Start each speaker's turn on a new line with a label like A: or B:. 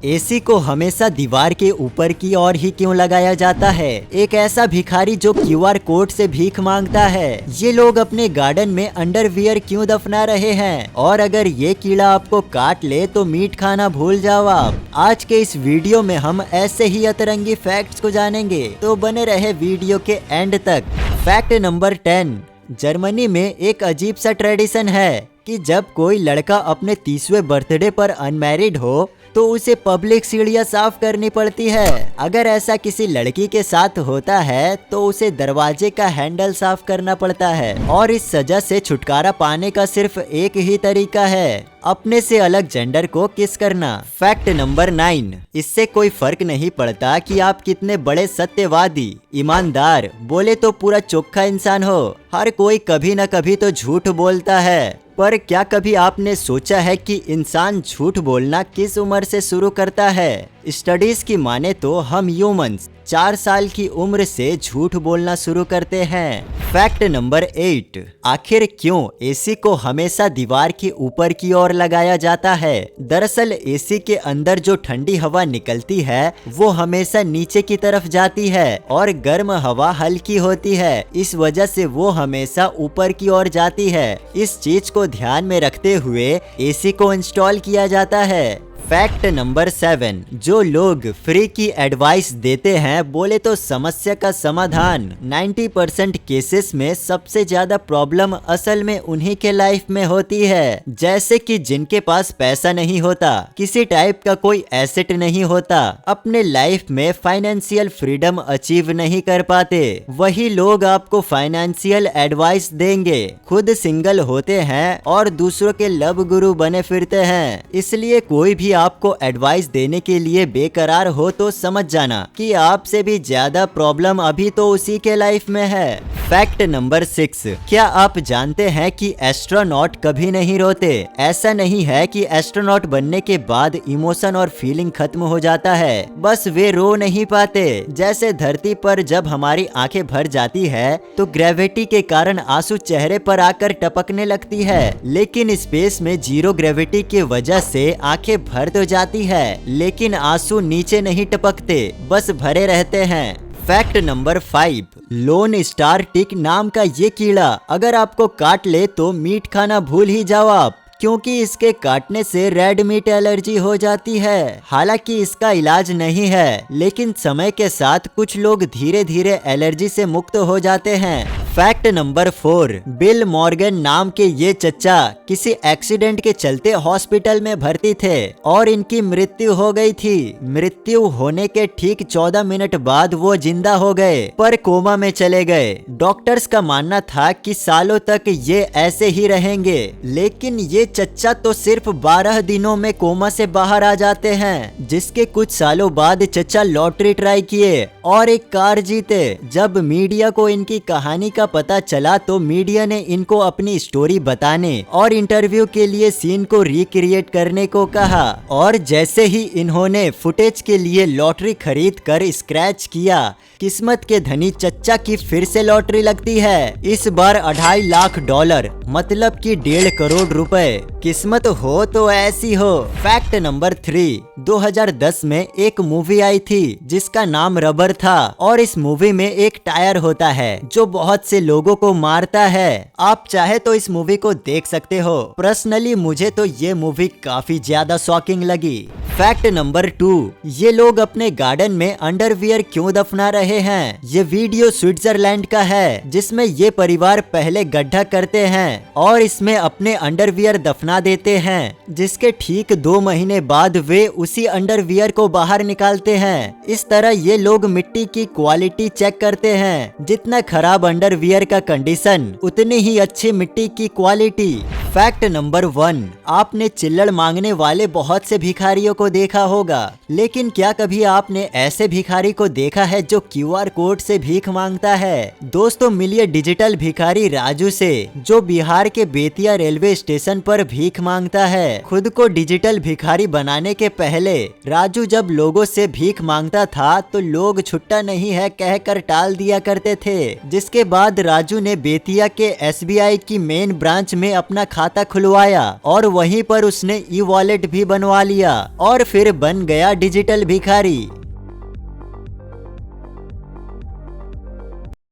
A: AC को हमेशा दीवार के ऊपर की ओर ही क्यों लगाया जाता है? एक ऐसा भिखारी जो क्यूआर कोड से भीख मांगता है। ये लोग अपने गार्डन में अंडरवियर क्यों दफना रहे हैं? और अगर ये कीड़ा आपको काट ले तो मीट खाना भूल जाओ आप। आज के इस वीडियो में हम ऐसे ही अतरंगी फैक्ट्स को जानेंगे, तो बने रहे वीडियो के एंड तक। Fact number 10। जर्मनी में एक अजीब सा ट्रेडिशन है कि जब कोई लड़का अपने 30वें बर्थडे पर अनमैरिड हो तो उसे पब्लिक सीढ़ियां साफ करनी पड़ती है। अगर ऐसा किसी लड़की के साथ होता है तो उसे दरवाजे का हैंडल साफ करना पड़ता है। और इस सजा से छुटकारा पाने का सिर्फ एक ही तरीका है, अपने से अलग जेंडर को किस करना। Fact number 9। इससे कोई फर्क नहीं पड़ता कि आप कितने बड़े सत्यवादी, ईमानदार, बोले तो पूरा चोखा इंसान हो, हर कोई कभी न कभी तो झूठ बोलता है। पर क्या कभी आपने सोचा है कि इंसान झूठ बोलना किस उम्र से शुरू करता है? स्टडीज की माने तो हम ह्यूमंस 4 साल की उम्र से झूठ बोलना शुरू करते हैं। Fact number 8। आखिर क्यों एसी को हमेशा दीवार के ऊपर की ओर लगाया जाता है? दरअसल एसी के अंदर जो ठंडी हवा निकलती है वो हमेशा नीचे की तरफ जाती है और गर्म हवा हल्की होती है, इस वजह से वो हमेशा ऊपर की ओर जाती है। इस चीज को ध्यान में रखते हुए एसी को इंस्टॉल किया जाता है। Fact number 7। जो लोग फ्री की एडवाइस देते हैं, बोले तो समस्या का समाधान, 90% केसेस में सबसे ज्यादा प्रॉब्लम असल में उन्हीं के लाइफ में होती है। जैसे कि जिनके पास पैसा नहीं होता, किसी टाइप का कोई एसेट नहीं होता, अपने लाइफ में फाइनेंशियल फ्रीडम अचीव नहीं कर पाते, वही लोग आपको फाइनेंशियल एडवाइस देंगे। खुद सिंगल होते हैं और दूसरों के लव गुरु बने फिरते हैं। इसलिए कोई भी आपको एडवाइस देने के लिए बेकरार हो तो समझ जाना कि आपसे भी ज्यादा प्रॉब्लम अभी तो उसी के लाइफ में है। Fact number 6। क्या आप जानते हैं कि एस्ट्रोनॉट कभी नहीं रोते? ऐसा नहीं है कि एस्ट्रोनॉट बनने के बाद इमोशन और फीलिंग खत्म हो जाता है, बस वे रो नहीं पाते। जैसे धरती पर जब हमारी आंखें भर जाती है तो ग्रेविटी के कारण आंसू चेहरे पर आकर टपकने लगती है, लेकिन स्पेस में जीरो ग्रेविटी की वजह से आंखें भर तो जाती है लेकिन आंसू नीचे नहीं टपकते, बस भरे रहते हैं। Fact number 5। लोन स्टार टिक नाम का ये कीड़ा अगर आपको काट ले तो मीट खाना भूल ही जाओ आप, क्योंकि इसके काटने से रेड मीट एलर्जी हो जाती है। हालांकि इसका इलाज नहीं है, लेकिन समय के साथ कुछ लोग धीरे धीरे एलर्जी से मुक्त हो जाते हैं। Fact number 4। बिल मॉर्गन नाम के ये चच्चा किसी एक्सीडेंट के चलते हॉस्पिटल में भर्ती थे और इनकी मृत्यु हो गई थी। मृत्यु होने के ठीक 14 मिनट बाद वो जिंदा हो गए, पर कोमा में चले गए। डॉक्टर्स का मानना था कि सालों तक ये ऐसे ही रहेंगे, लेकिन ये चच्चा तो सिर्फ 12 दिनों में कोमा से बाहर आ जाते हैं। जिसके कुछ सालों बाद चच्चा लॉटरी ट्राई किए और एक कार जीते। जब मीडिया को इनकी कहानी का पता चला तो मीडिया ने इनको अपनी स्टोरी बताने और इंटरव्यू के लिए सीन को रिक्रिएट करने को कहा, और जैसे ही इन्होंने फुटेज के लिए लॉटरी खरीद कर स्क्रैच किया, किस्मत के धनी चच्चा की फिर से लॉटरी लगती है। इस बार $2.5 लाख, मतलब कि 1.5 करोड़ रुपए। किस्मत हो तो ऐसी हो। Fact number 3। 2010 में एक मूवी आई थी जिसका नाम रबर था, और इस मूवी में एक टायर होता है जो बहुत से लोगों को मारता है। आप चाहे तो इस मूवी को देख सकते हो। पर्सनली मुझे तो ये मूवी काफी ज्यादा शॉकिंग लगी। Fact number 2। ये लोग अपने गार्डन में अंडरवियर क्यों दफना रहे हैं? ये वीडियो स्विट्जरलैंड का है, जिसमें ये परिवार पहले गड्ढा करते हैं और इसमें अपने अंडरवियर दफना देते हैं, जिसके ठीक 2 महीने बाद वे उसी अंडरवियर को बाहर निकालते हैं। इस तरह ये लोग मिट्टी की क्वालिटी चेक करते हैं। जितना खराब अंडरवियर का कंडीशन, उतनी ही अच्छी मिट्टी की क्वालिटी। Fact number 1। आपने चिल्लड़ मांगने वाले बहुत से भिखारियों को देखा होगा, लेकिन क्या कभी आपने ऐसे भिखारी को देखा है जो क्यूआर कोड से भीख मांगता है? दोस्तों, मिलिए डिजिटल भिखारी राजू से, जो बिहार के बेतिया रेलवे स्टेशन पर भीख मांगता है। खुद को डिजिटल भिखारी बनाने के पहले राजू जब लोगों से भीख मांगता था तो लोग छुट्टा नहीं है कहकर टाल दिया करते थे, जिसके बाद बाद राजू ने बेतिया के SBI की मेन ब्रांच में अपना खाता खुलवाया और वहीं पर उसने ई वॉलेट भी बनवा लिया और फिर बन गया डिजिटल भिखारी।